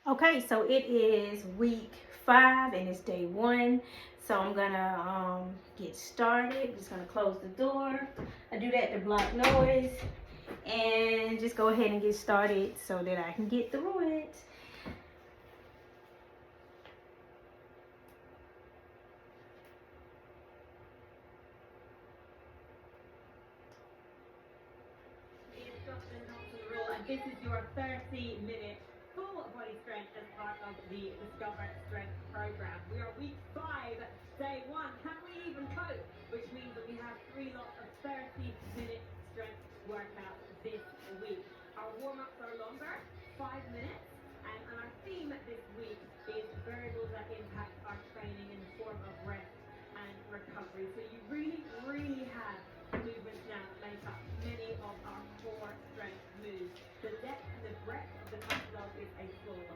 Okay, so it is week 5 and it's day 1. So I'm gonna get started. Just gonna close the door. I do that to block noise and just go ahead and get started so that I can get through it. This is your 30-minute full body strength as part of the Discover Strength program. We are week 5, day 1. Can we even cope? Which means that we have 3 lots of 30-minute strength workouts this week. Our warm-ups are longer, 5 minutes, and our theme this week is variables that impact our training in the form of rest and recovery. So you really have movements now that make up many of our core strength moves. The depth and the breadth of the catalogue is a full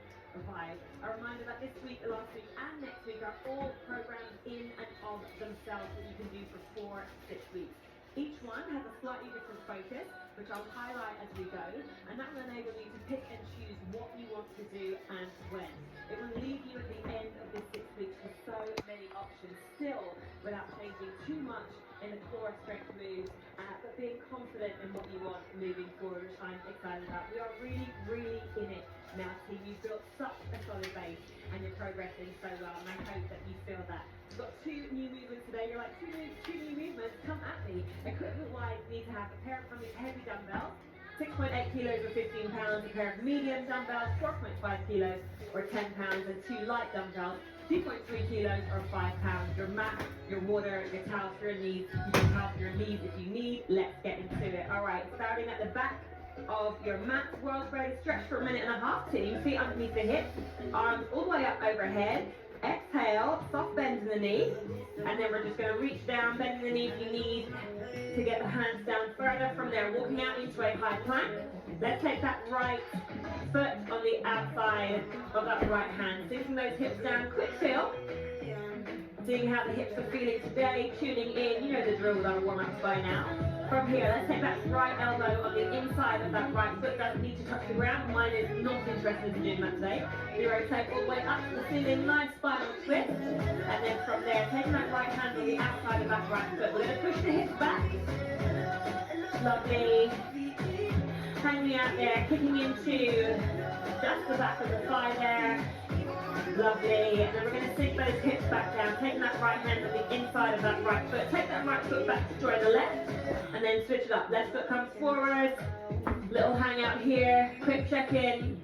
vibe. A reminder that this week, last week and next week are all programs in and of themselves that you can do for 4 to 6 weeks. Each one has a slightly different focus, which I'll highlight as we go, and that will enable you to pick and choose what you want to do and when. It will leave you at the end of this 6 weeks with so many options, still without changing too much in the core strength moves, but being confident in what you want moving forward, which I'm excited about. We are really in it now, team. You've built such a solid base and you're progressing so well, and I hope that you feel that. We've got 2 new movements today. You're like, two new movements, come at me. Equipment-wise, you need to have a pair of heavy dumbbells, 6.8 kilos or 15 pounds, a pair of medium dumbbells, 4.5 kilos or 10 pounds, and 2 light dumbbells, 2.3 kilos or 5 pounds. Your mat, your water, your towels for your knees. You can towel for your knees if you need. Let's get into it. All right, starting at the back of your mat, world's greatest stretch for 1.5 minutes. Team, feet underneath the hips, arms all the way up overhead. Exhale, soft bend in the knee, and then we're just going to reach down, bend the knee if you need to get the hands down further. From there, walking out into a high plank. Let's take that right foot on the outside of that right hand, sinking those hips down. Quick feel, seeing how the hips are feeling today, tuning in. You know the drill with our warm-ups by now. From here, let's take that right elbow on the inside of that right foot. Doesn't need to touch the ground. Mine is not interested in doing that today. We rotate all the way up to the ceiling, nice spinal twist. And then from there, taking that right hand on the outside of that right foot. We're going to push the hips back. Lovely. Hanging out there, kicking into just the back of the thigh there. Lovely. And then we're going to sink those hips back down, taking that right hand on the inside of that right foot. Take that right foot back to join the left, and then switch it up. Left foot comes forward. Little hang out here. Quick check-in.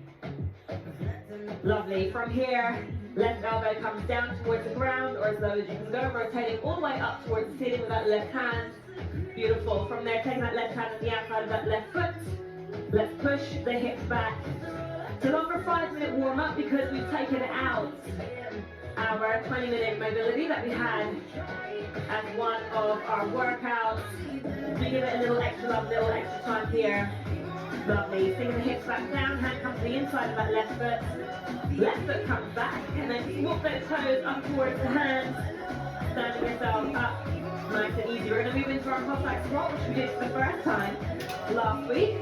Lovely. From here, left elbow comes down towards the ground, or as low as you can go, rotating all the way up towards the ceiling with that left hand. Beautiful. From there, taking that left hand on the outside of that left foot. Let's push the hips back. It's a longer 5-minute warm-up because we've taken out our 20-minute mobility that we had as one of our workouts. We give it a little extra love, little extra time here. Lovely. Sinking the hips back down, hand comes to the inside of that left foot. Left foot comes back, and then just walk those toes up towards the hands. Standing yourself up, nice and easy. We're going to move into our Cossack squat, which we did for the first time last week.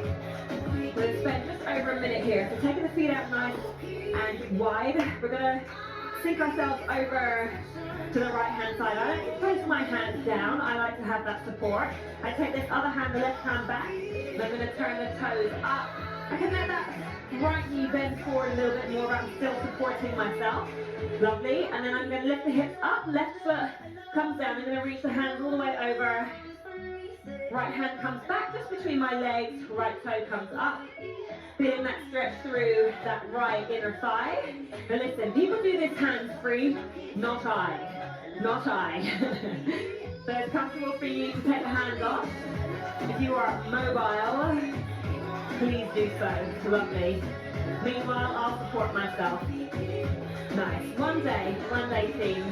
We're going to spend just over a minute here. So taking the feet out nice and wide, we're going to sink ourselves over to the right hand side. I don't place my hands down, I like to have that support. I take this other hand, the left hand back, and I'm going to turn the toes up. I can let that right knee bend forward a little bit more, but I'm still supporting myself. Lovely. And then I'm going to lift the hips up, left foot comes down. I'm going to reach the hands all the way over. Right hand comes back just between my legs, right toe comes up. Feeling that stretch through that right inner thigh. Now listen, people do this hands-free, not I. Not I. So it's comfortable for you to take the hands off. If you are mobile, please do so. Lovely. Meanwhile, I'll support myself. Nice. One day team.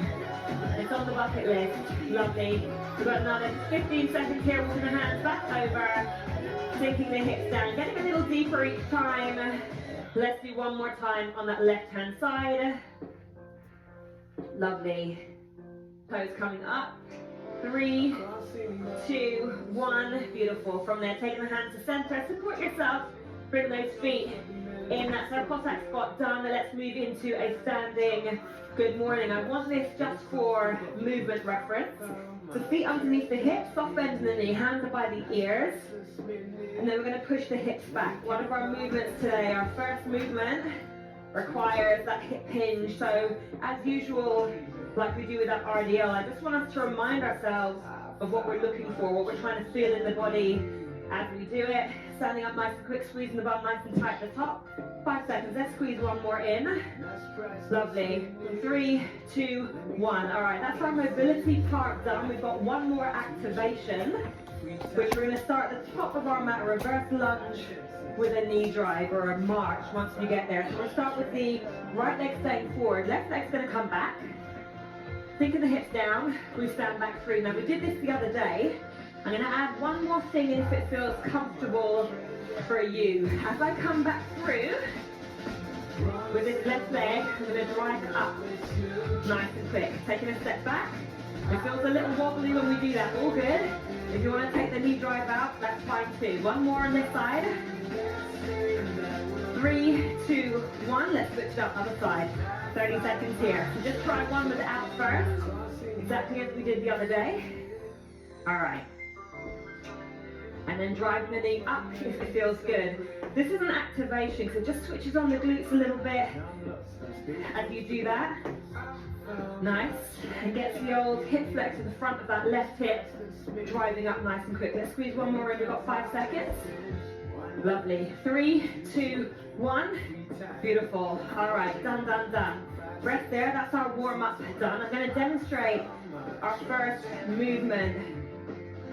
It's on the bucket list. Lovely. We've got another 15 seconds here, walking the hands back over, sinking the hips down, getting a little deeper each time. Let's do one more time on that left-hand side. Lovely. Toes coming up. 3, 2, 1. Beautiful. From there, taking the hands to center. Support yourself. Bring those feet in that Cossack squat done. Let's move into a standing good morning. I want this just for movement reference. So feet underneath the hips, soft bend in the knee, hands are by the ears. And then we're going to push the hips back. One of our movements today, our first movement, requires that hip hinge. So as usual, like we do with that RDL, I just want us to remind ourselves of what we're looking for, what we're trying to feel in the body as we do it. Standing up nice and quick, squeezing the bum nice and tight at the top. 5 seconds, let's squeeze one more in. Lovely. 3, 2, 1. All right, that's our mobility part done. We've got one more activation, which we're going to start at the top of our mat, reverse lunge with a knee drive or a march once you get there. So we'll start with the right leg staying forward, left leg's going to come back. Think of the hips down, we stand back through. Now we did this the other day. I'm going to add one more thing if it feels comfortable for you. As I come back through with this left leg, I'm going to drive up nice and quick. Taking a step back. It feels a little wobbly when we do that, all good. If you want to take the knee drive out, that's fine too. One more on this side. 3, 2, 1, let's switch it up, other side. 30 seconds here. So just try one with the out first, exactly as we did the other day. All right. And then driving the knee up if it feels good. This is an activation, so it just switches on the glutes a little bit as you do that. Nice. And gets the old hip flex to the front of that left hip, driving up nice and quick. Let's squeeze one more in, we've got 5 seconds. Lovely. 3, 2, 1. Beautiful. All right, done, done, done. Rest there, that's our warm-up done. I'm going to demonstrate our first movement,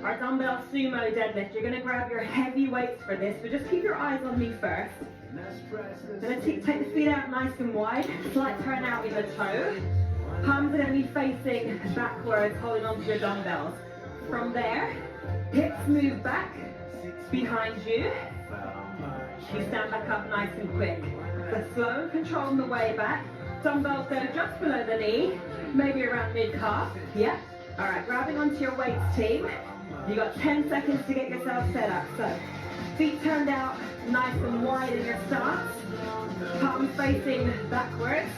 our dumbbell sumo deadlift. You're going to grab your heavy weights for this, but just keep your eyes on me first. I'm going to take the feet out nice and wide, slight turn out in the toe. Palms are going to be facing backwards, holding onto your dumbbells. From there, hips move back behind you. You stand back up nice and quick. So slow and control on the way back. Dumbbells go just below the knee, maybe around mid-calf. Yeah. All right, grabbing onto your weights, team. You got 10 seconds to get yourself set up. So feet turned out nice and wide in your stance. Palms facing backwards.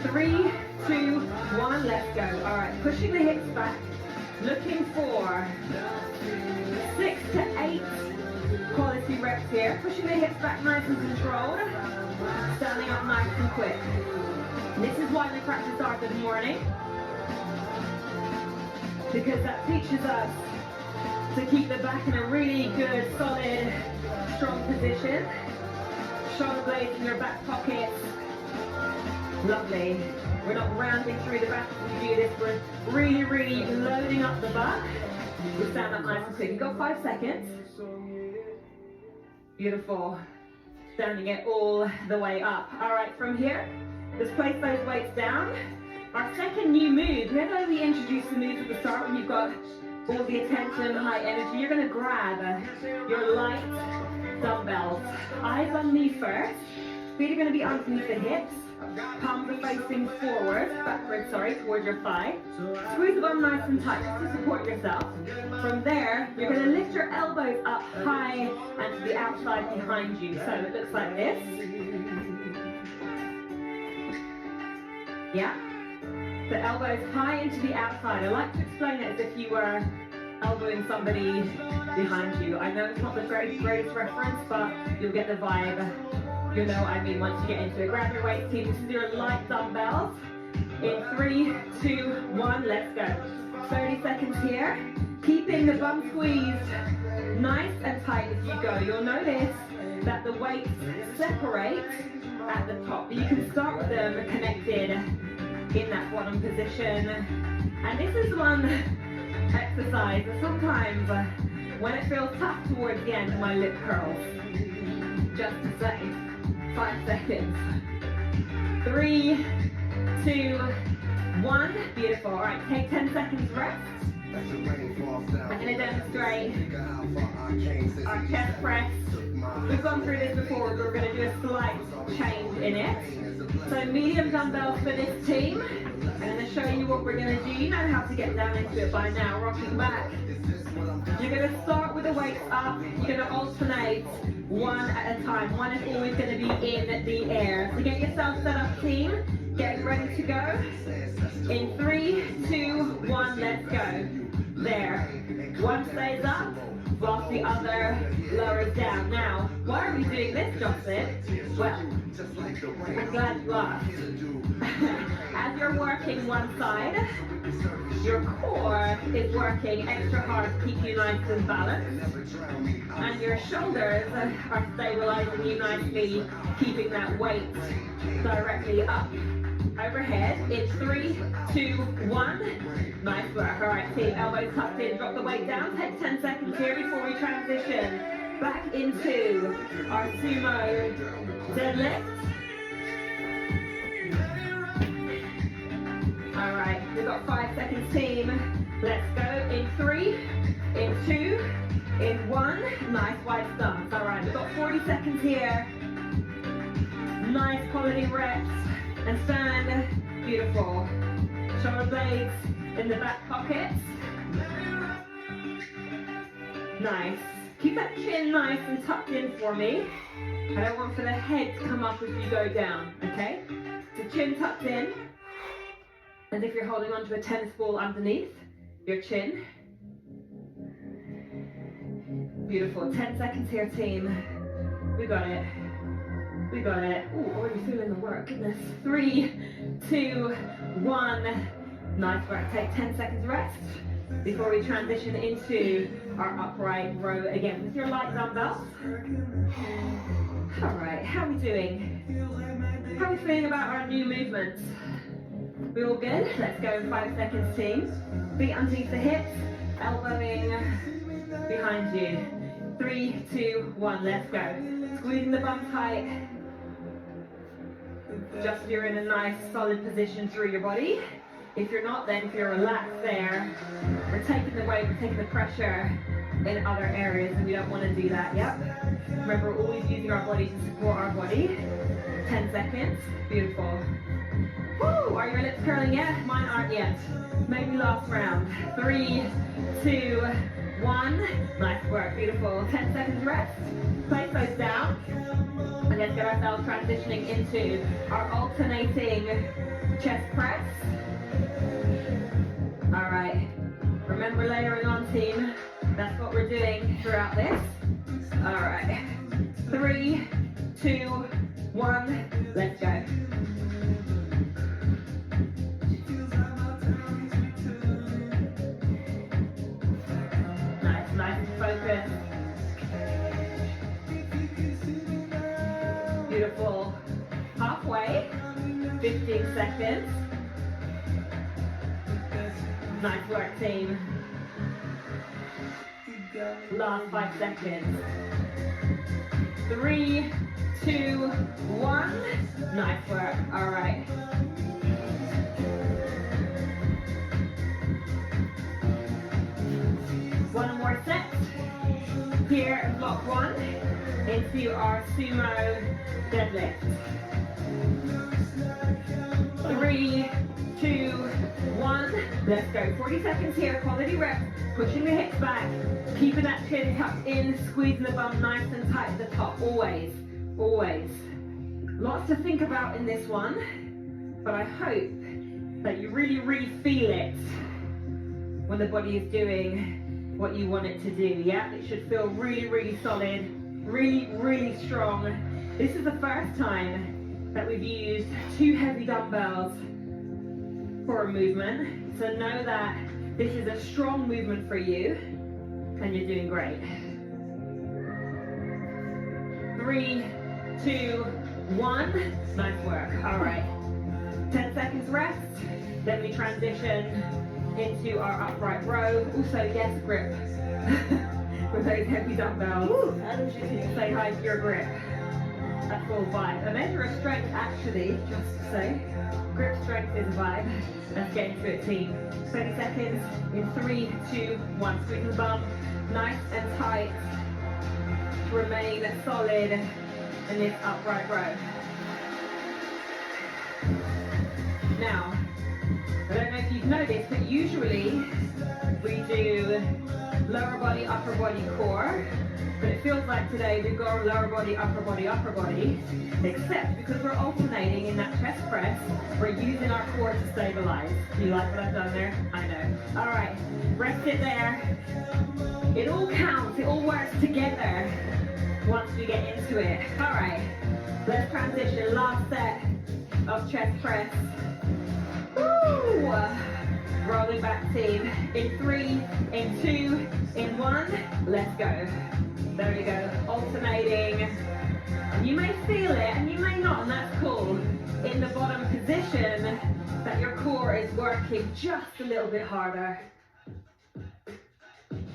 3, 2, 1, let's go. All right, pushing the hips back. Looking for 6 to 8 quality reps here. Pushing the hips back nice and controlled. Standing up nice and quick. This is why we practice our good morning. Because that teaches us to keep the back in a really good, solid, strong position. Shoulder blades in your back pockets. Lovely. We're not rounding through the back as we do this. We're really, really loading up the butt. We stand up nice and quick. You've got 5 seconds. Beautiful. Standing it all the way up. All right, from here, just place those weights down. Our second new move, whenever we introduce the moves at the start, when you've got all the attention, high energy, you're going to grab your light dumbbells. Eyes on me first. Feet are going to be underneath the hips. Palms are facing backwards, towards your thigh. Squeeze the bum nice and tight just to support yourself. From there, you're going to lift your elbows up high and to the outside behind you. So it looks like this. Yeah. The elbows high into the outside. I like to explain it as if you were elbowing somebody behind you. I know it's not the greatest reference, but you'll get the vibe. You'll know what I mean once you get into it. Grab your weights, team. This is your light dumbbells. In 3, 2, 1, let's go. 30 seconds here. Keeping the bum squeezed nice and tight as you go. You'll notice that the weights separate at the top. You can start with them connected in that bottom position. And this is one exercise that sometimes when it feels tough towards the end, my lip curls. Just to say, 5 seconds. 3, 2, 1. Beautiful. All right, take 10 seconds rest. I'm going to demonstrate our chest press We've gone through this before, we're going to do a slight change in it. So medium dumbbells for this team. I'm going to show you what we're going to do. You know how to get down into it by now, rocking back. You're going to start with the weights up. You're going to alternate one at a time. One is always going to be in the air. So get yourself set up, team. Get ready to go. In 3, 2, 1, let's go. There. One stays up, whilst the other lowers down. Now, why are we doing this, Jocelyn? Well, I'm glad you asked. As you're working one side, your core is working extra hard to keep you nice and balanced. And your shoulders are stabilizing you nicely, keeping that weight directly up. Overhead in 3, 2, 1. Nice work. All right, team, elbows tucked in, drop the weight down. Take 10 seconds here before we transition back into our sumo deadlift. All right, we've got 5 seconds, team. Let's go in 3, in 2, in 1. Nice wide stance. All right, we've got 40 seconds here. Nice quality reps. And stand. Beautiful. Shoulder blades in the back pockets. Nice. Keep that chin nice and tucked in for me. I don't want for the head to come up as you go down, okay? The chin tucked in. As if you're holding onto a tennis ball underneath your chin. Beautiful. 10 seconds here, team. We got it. We got it. Ooh, already feeling the work. Goodness. 3, 2, 1. Nice work. Take 10 seconds rest before we transition into our upright row again with your light dumbbells. All right, how are we doing? How are we feeling about our new movements? We all good? Let's go in 5 seconds, team. Feet underneath the hips, elbowing behind you. 3, 2, 1, let's go. Squeezing the bum tight. Just so you're in a nice solid position through your body. If you're not, then if you're relaxed there, we're taking the weight, we're taking the pressure in other areas, and we don't want to do that. Yep. Remember, we're always using our body to support our body. 10 seconds. Beautiful. Woo! Are your lips curling yet? Mine aren't yet. Maybe last round. 3, 2, 1. Nice work. Beautiful. 10 seconds rest. Place those down. And let's get ourselves transitioning into our alternating chest press. All right. Remember layering on, team. That's what we're doing throughout this. All right. 3, 2, 1. Let's go. Nice and focused. Beautiful. Halfway. 15 seconds. Nice work, team. Last 5 seconds. 3, 2, 1. Nice work. All right. One more set. Here in block 1 into our sumo deadlift. 3, 2, 1. Let's go. 40 seconds here. Quality reps. Pushing the hips back. Keeping that chin tucked in. Squeezing the bum nice and tight at the top. Always. Always. Lots to think about in this one. But I hope that you really, really feel it when the body is doing what you want it to do. Yeah? It should feel really, really solid. Really, really strong. This is the first time that we've used 2 heavy dumbbells for a movement. So know that this is a strong movement for you, and you're doing great. 3, 2, 1. Nice work. All right. 10 seconds rest. Then we transition into our upright row. Also, yes, grip with those heavy dumbbells. Say hi to your grip. That's full vibe. A measure of strength, actually, just to say. Grip strength is a vibe. Let's get into it, team. 30 seconds in 3, 2, 1. Squeeze the bum, nice and tight. to remain solid in this upright row. Now, I don't know if you've noticed, but usually we do lower body, upper body, core. But it feels like today we go lower body, upper body, upper body. Except because we're alternating in that chest press, we're using our core to stabilize. You like what I've done there? I know. All right, rest it there. It all counts, it all works together once we get into it. All right, let's transition. Last set of chest press. Woo! Rolling back team. In 3, in 2, in 1. Let's go. There we go. Alternating. You may feel it and you may not, and that's cool. In the bottom position, that your core is working just a little bit harder.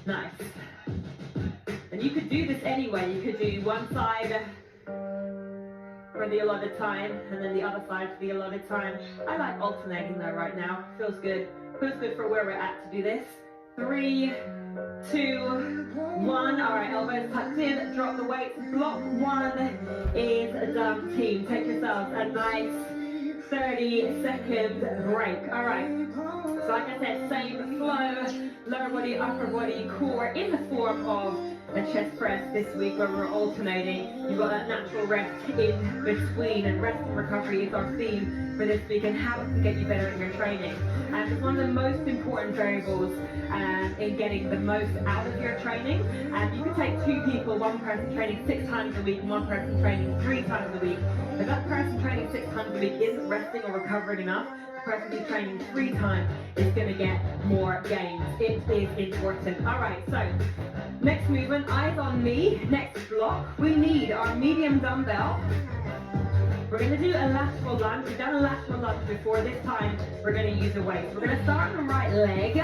Nice. And you could do this anyway. You could do one side for the allotted time and then the other side for the allotted time. I like alternating though right now. Feels good. Feels good for where we're at to do this. 3, 2, 1. All right, elbows tucked in, drop the weight. Block 1 is done, team. Take yourselves a nice 30-second break. All right, so like I said, same flow, lower body, upper body, core in the form of a chest press this week where we're alternating. You've got that natural rest in between, and rest and recovery is our theme for this week and how it can get you better in your training. And it's one of the most important variables in getting the most out of your training. And you can take 2 people, one person training 6 times a week and one person training 3 times a week. If that person training 6 times a week isn't resting or recovering enough, the person who's training 3 times is going to get more gains. It is important. All right, so next movement, eyes on me. Next block, we need our medium dumbbell. We're going to do a lateral lunge. We've done a lateral lunge before. This time, we're going to use a weight. We're going to start on the right leg.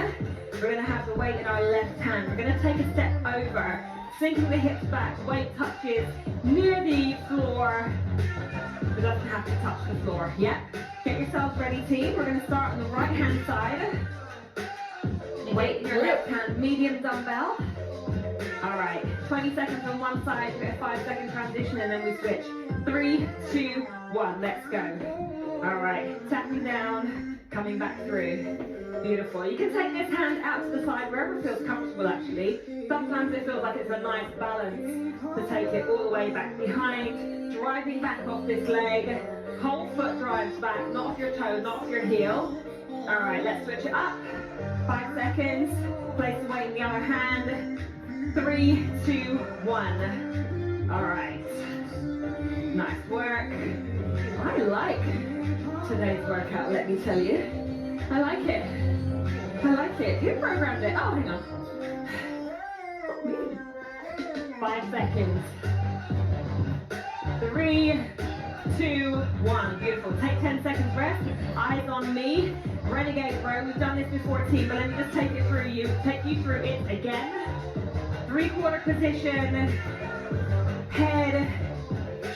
We're going to have the weight in our left hand. We're going to take a step over, sinking the hips back. Weight touches near the floor. It doesn't have to touch the floor. Yep. Get yourselves ready, team. We're going to start on the right hand side. Weight in your left hand, medium dumbbell. All right, 20 seconds on one side, a 5-second transition, and then we switch. 3, 2, 1, let's go. All right, tapping down, coming back through. Beautiful. You can take this hand out to the side, wherever it feels comfortable actually. Sometimes it feels like it's a nice balance to take it all the way back behind, driving back off this leg. Whole foot drives back, not off your toe, not off your heel. All right, let's switch it up. 5 seconds, place the weight in the other hand. 3, 2, 1. All right. Nice work. I like today's workout, let me tell you. I like it. I like it. Who programmed it? Oh, hang on. 5 seconds. 3, 2, 1. Beautiful. Take 10 seconds rest. Eyes on me. Renegade row. We've done this before, team, but let me just take you through it again. 3/4 position. Head,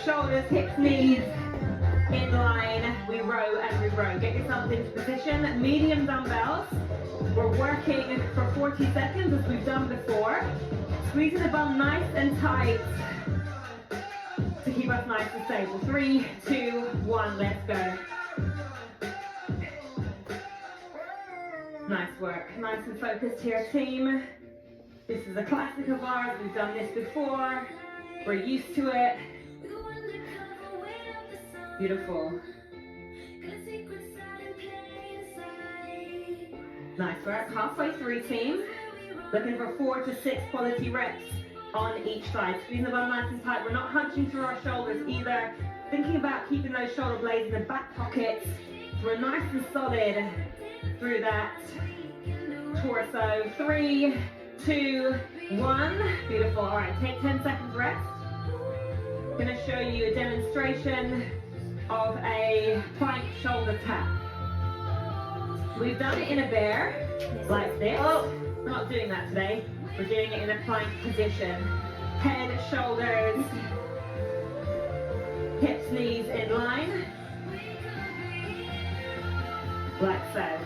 shoulders, hips, knees in line. We row and we row. Get yourself into position. Medium dumbbells. We're working for 40 seconds as we've done before. Squeezing the bum nice and tight to keep us nice and stable. 3, 2, 1, let's go. Nice work. Nice and focused here, team. This is a classic of ours. We've done this before. We're used to it. Beautiful. Nice work. Halfway through, team. Looking for 4 to 6 quality reps on each side. Squeezing the bum nice and tight. We're not hunching through our shoulders either. Thinking about keeping those shoulder blades in the back pockets. So we're nice and solid through that torso. 3, 2, 1. Beautiful. All right, take 10 seconds rest. I'm going to show you a demonstration of a plank shoulder tap. We've done it in a bear, like this. We're not doing that today. We're doing it in a plank position. Head, shoulders, hips, knees in line. Like so.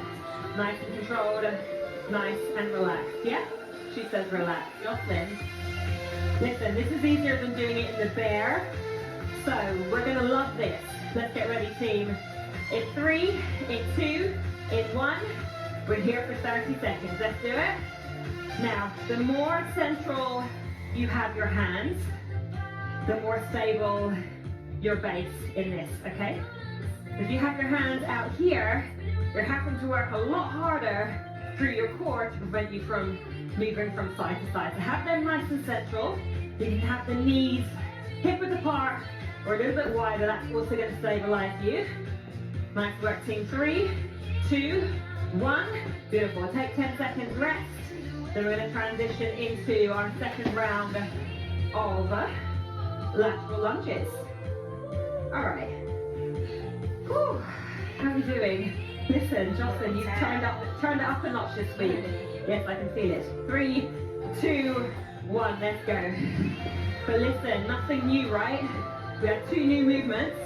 Nice and controlled, nice and relaxed. Yeah? She says relax. Jocelyn. Listen, this is easier than doing it in the bear. So we're gonna love this. Let's get ready, team. In 3, in 2, in 1. We're here for 30 seconds. Let's do it. Now, the more central you have your hands, the more stable your base in this, okay? If you have your hands out here, you're having to work a lot harder through your core to prevent you from moving from side to side. So have them nice and central. You can have the knees hip width apart or a little bit wider. That's also going to stabilize you. Nice work, team. 3, 2, 1. Beautiful. Take 10 seconds rest. Then we're going to transition into our second round of lateral lunges. All right. Whew. How are you doing? Listen, Jocelyn, you've turned it up a notch this week. Yes, I can feel it. 3, 2, 1, let's go. But listen, nothing new, right? We had 2 new movements.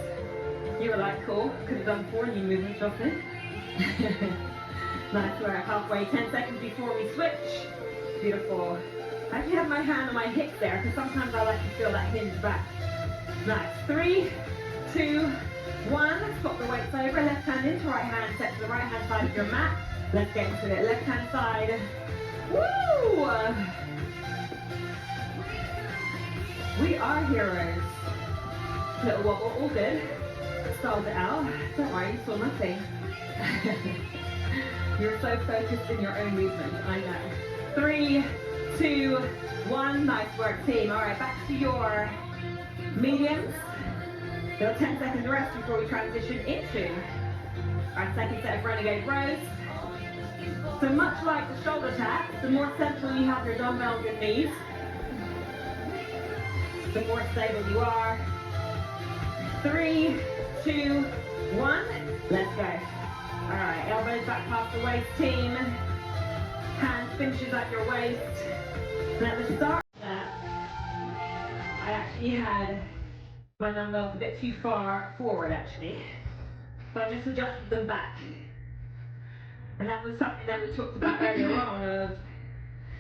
You were like, cool, could have done 4 new movements, Jocelyn. Nice work, halfway, 10 seconds before we switch. Beautiful. I actually have my hand on my hip there, because sometimes I like to feel that hinge back. Nice, 3, 2, 1, let's swap the weights over, left hand into right hand, set to the right hand side of your mat. Let's get into it, left hand side. Woo! We are heroes. Little wobble, all good. Stalled it out. Don't worry, you saw nothing. You're so focused in your own movement, I know. 3, 2, 1, nice work, team. All right, back to your mediums. Still 10 seconds rest before we transition into our second set of renegade rows. So much like the shoulder taps, the more central you have your dumbbells and knees, the more stable you are. 3, 2, 1, let's go. All right, elbows back past the waist, team. Hands finishes at your waist. Now to start that, I actually had my dumbbells a bit too far forward actually. So I just adjusted them back. And that was something that we talked about earlier on, of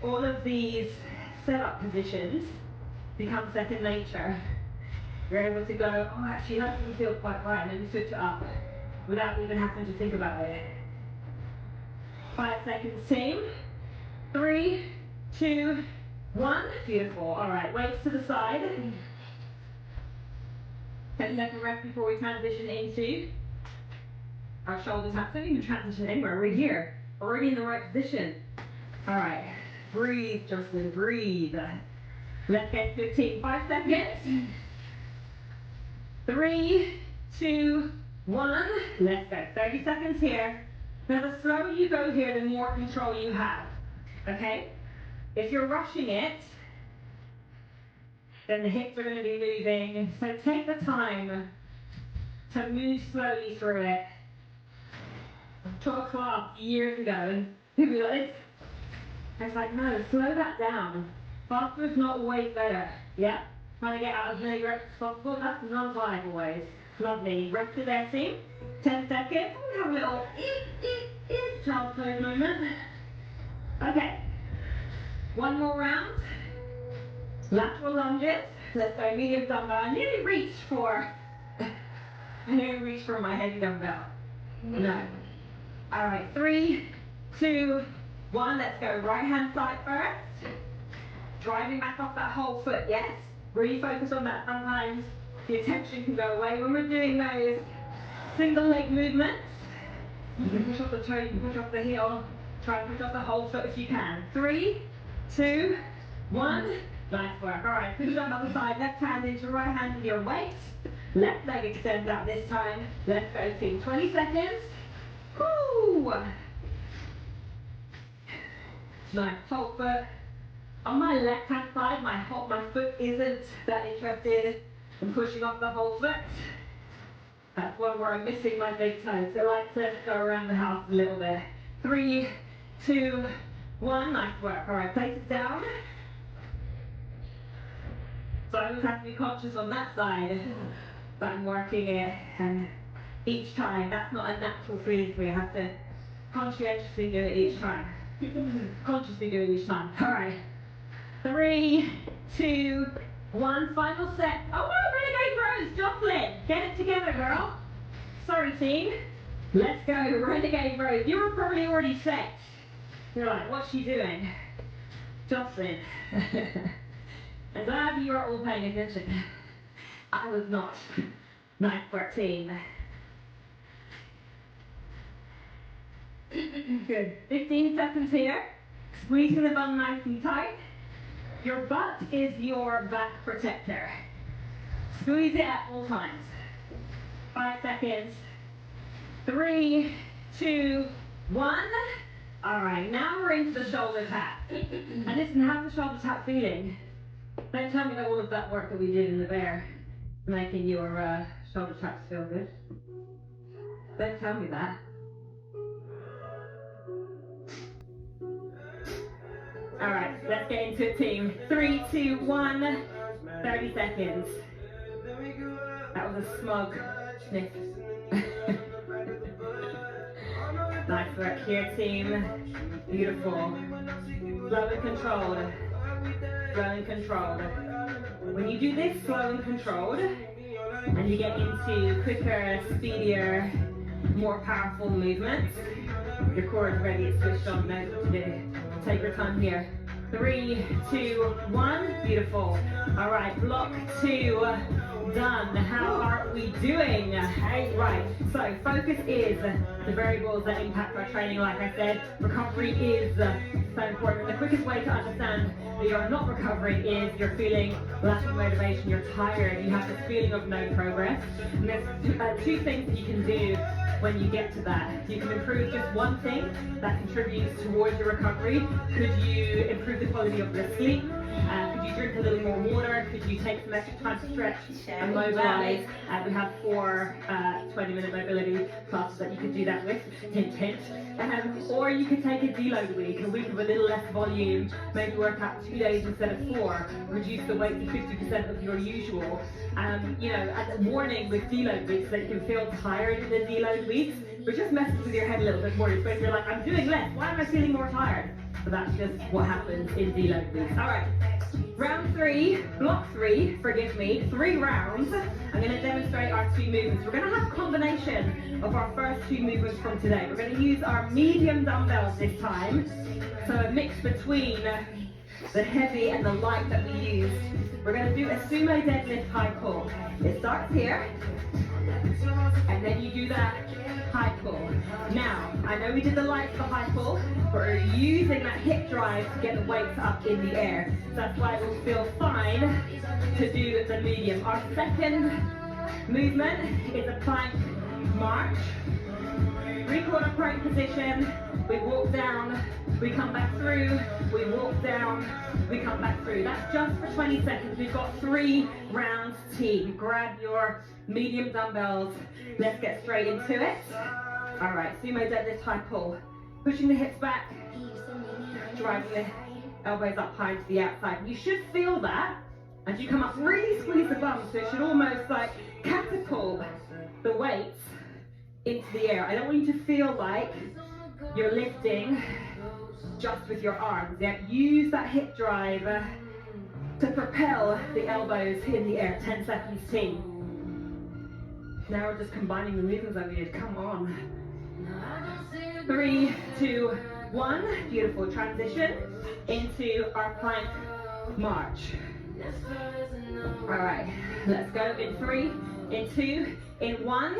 all of these setup positions become second nature. You're able to go, oh actually that doesn't feel quite right, and then you switch it up without even having to think about it. 5 seconds, team. 3, 2, 1. Beautiful. All right, weights to the side. 10 second rest before we transition into our shoulder taps. Don't even transition anywhere. We're here. Already in the right position. All right. Breathe, Jocelyn. Breathe. Let's get 15. 5 seconds. 3, 2, 1. Let's go. 30 seconds here. Now, the slower you go here, the more control you have. Okay? If you're rushing it, then the hips are going to be moving. So take the time to move slowly through it. I taught a class years ago, and people were like, I was like, no, slow that down. Faster is not always better. Yeah? Trying to get out as many reps as possible, that's non-vibe always. Lovely. Rest of their team. 10 seconds. We have a little child's pose moment. Okay. One more round. Lateral lunges. Let's go medium dumbbell. I nearly reached for my heavy dumbbell. No. All right. 3, 2, 1. Let's go. Right hand side first. Driving back off that whole foot. Yes. Really focus on that. Sometimes the attention can go away when we're doing those single leg movements. You can push off the toe, you can push off the heel. Try and push off the whole foot if you can. 3, 2, 1. Nice work. All right, push on the other side. Left hand into right hand with your weight. Left leg extends out this time. Let's go, team. 20 seconds. Woo! Nice. Whole foot. On my left hand side, my foot isn't that interested in pushing off the whole foot. That's one where I'm missing my big toe. So I like to go around the house a little bit. 3, 2, 1. Nice work. All right, place it down. So I always have to be conscious on that side that I'm working it, and each time. That's not a natural feeling for me. I have to conscientiously do it each time. Consciously do it each time. All right. 3, 2, 1. Final set. Oh no, Renegade Rose, Jocelyn, get it together, girl. Sorry, team. Let's go, Renegade Rose. You were probably already set. You're like, what's she doing? Jocelyn. I'm glad you are all paying attention. I was not. 9:14. Good. 15 seconds here. Squeezing the bum nice and tight. Your butt is your back protector. Squeeze it at all times. 5 seconds. 3, 2, 1. All right, now we're into the shoulder tap. And listen, how's the shoulder tap feeling? Don't tell me that all of that work that we did in the bear making your shoulder taps feel good. Don't tell me that. All right, let's get into it, team. 3, 2, 1. 30 seconds. That was a smug sniff. Nice work here, team. Beautiful. Slow and controlled. Slow and controlled. When you do this slow and controlled, and you get into quicker, speedier, more powerful movements, your core is ready, it's switched on, knows what to do. Take your time here. 3, 2, 1. Beautiful. All right, block 2. Done. How are we doing? Hey, right. So focus is the variables that impact our training. Like I said, recovery is so important. The quickest way to understand that you're not recovering is you're feeling lack of motivation, you're tired, you have this feeling of no progress. And there's two things that you can do when you get to that. You can improve just one thing that contributes towards your recovery. Could you improve the quality of your sleep? Could you drink a little more water? Could you take some extra time to stretch and mobilize? We have 4 20-minute mobility classes that you could do that with, hint, hint. Or you could take a deload week, a week of a little less volume, maybe work out 2 days instead of 4, reduce the weight to 50% of your usual. You know, at the warning with deload weeks that you can feel tired in the deload weeks, but just messes with your head a little bit more. You're like, I'm doing less, why am I feeling more tired? So that's just what happens in deload weeks. All right, round 3, block 3, forgive me, 3 rounds. I'm going to demonstrate our 2 movements. We're going to have a combination of our first 2 movements from today. We're going to use our medium dumbbells this time. So a mix between the heavy and the light that we used. We're going to do a sumo deadlift high pull. It starts here, and then you do that high pull. Now, I know we did the light for high pull, but we're using that hip drive to get the weights up in the air. So that's why it will feel fine to do the medium. Our second movement is a plank march. 3/4 plank position. We walk down, we come back through, we walk down, we come back through. That's just for 20 seconds. We've got 3 rounds, team. Grab your medium dumbbells. Let's get straight into it. All right, sumo deadlift high pull. Pushing the hips back, driving the elbows up high to the outside. You should feel that as you come up. Really squeeze the bum, so it should almost like catapult the weights into the air. I don't want you to feel like you're lifting just with your arms. Yeah, use that hip drive to propel the elbows in the air. 10 seconds, team. Now we're just combining the movements that we did. Come on. 3, 2, 1. Beautiful. Transition into our plank march. All right, let's go in 3, in 2, in 1.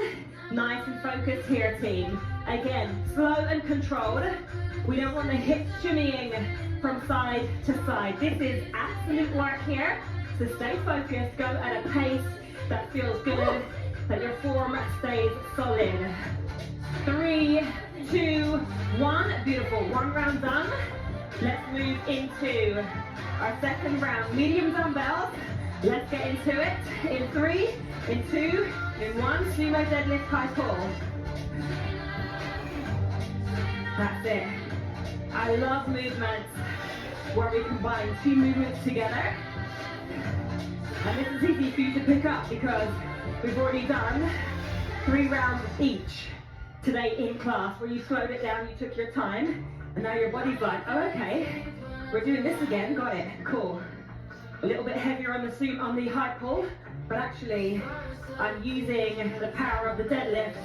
Nice and focused here, team. Again, slow and controlled. We don't want the hips shimmying from side to side. This is absolute work here. So stay focused, go at a pace that feels good, that your form stays solid. 3, 2, 1. Beautiful. 1 round done. Let's move into our second round. Medium dumbbells. Let's get into it. In 3, in 2, in 1. Sumo deadlift high pull. That's it. I love movements where we combine 2 movements together. And this is easy for you to pick up because we've already done 3 rounds each today in class, where you slowed it down, you took your time, and now your body's like, oh, okay, we're doing this again, got it, cool. A little bit heavier on the high pull, but actually I'm using the power of the deadlift,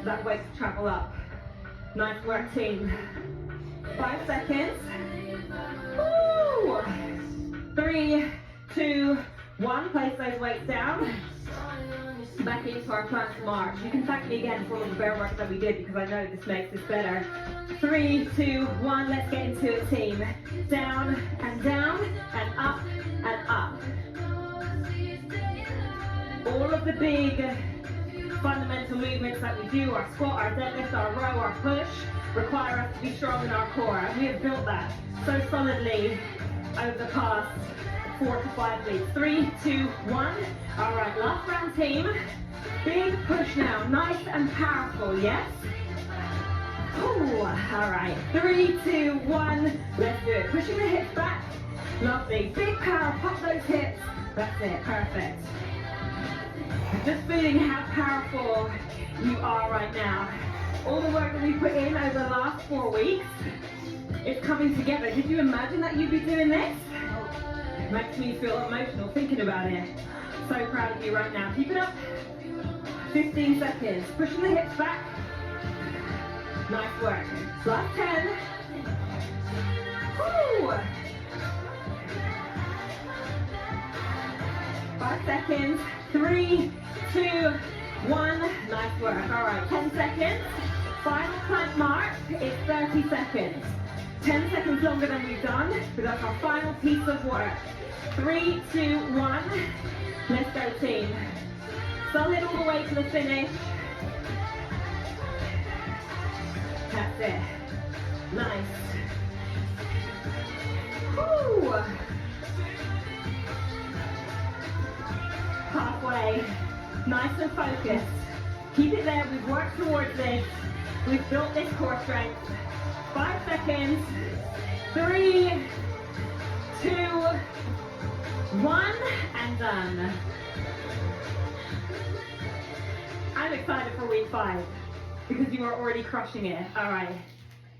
that weight to travel up. Nice work, team. 5 seconds. Woo! 3, 2, 1. Place those weights down. Back into our plank march. You can thank me again for all the bear work that we did because I know this makes this better. 3, 2, 1. Let's get into it, team. Down and up and up. All of the big fundamental movements that we do, our squat, our deadlift, our row, our push, require us to be strong in our core. And we have built that so solidly over the past 4 to 5 weeks. 3, 2, 1. All right, last round, team. Big push now, nice and powerful, yes? Ooh, all right, 3, 2, 1. Let's do it. Pushing the hips back. Lovely. Big power, pop those hips. That's it, perfect. Just feeling how powerful you are right now. All the work that we put in over the last 4 weeks is coming together. Did you imagine that you'd be doing this? Makes me feel emotional thinking about it. So proud of you right now. Keep it up. 15 seconds. Pushing the hips back. Nice work. Last 10. Woo! 5 seconds. 3, 2, 1. Nice work. All right, 10 seconds. Final plank mark is 30 seconds. 10 seconds longer than we've done, but that's our final piece of work. 3, 2, 1. Let's go, team. Solid all the way to the finish. That's it. Nice. Woo! Halfway. Nice and focused. Keep it there. We've worked towards this. We've built this core strength. 5 seconds. 3, 2, 1, and done. I'm excited for week 5 because you are already crushing it. All right,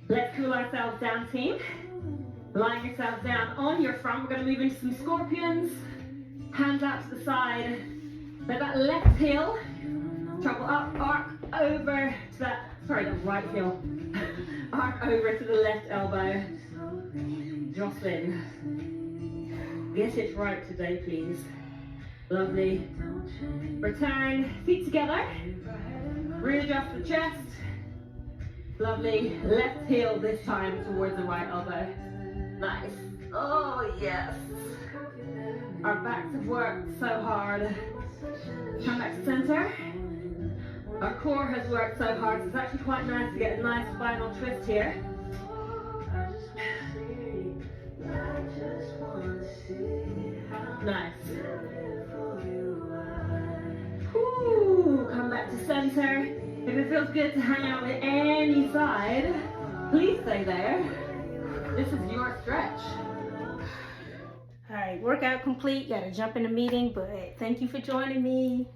let's cool ourselves down, team. Lying yourselves down on your front. We're going to move into some scorpions. Hands out to the side. Let that left heel travel up, arc over to that, sorry, the right heel. Arc over to the left elbow. Jocelyn, get it right today, please. Lovely. Return, feet together. Readjust the chest. Lovely. Left heel this time towards the right elbow. Nice. Oh, yes. Our backs have worked so hard. Come back to center. Our core has worked so hard, so it's actually quite nice to get a nice final twist here. Nice. Ooh, come back to center. If it feels good to hang out with any side, please stay there. This is your stretch. All right, workout complete. Got to jump in a meeting, but thank you for joining me.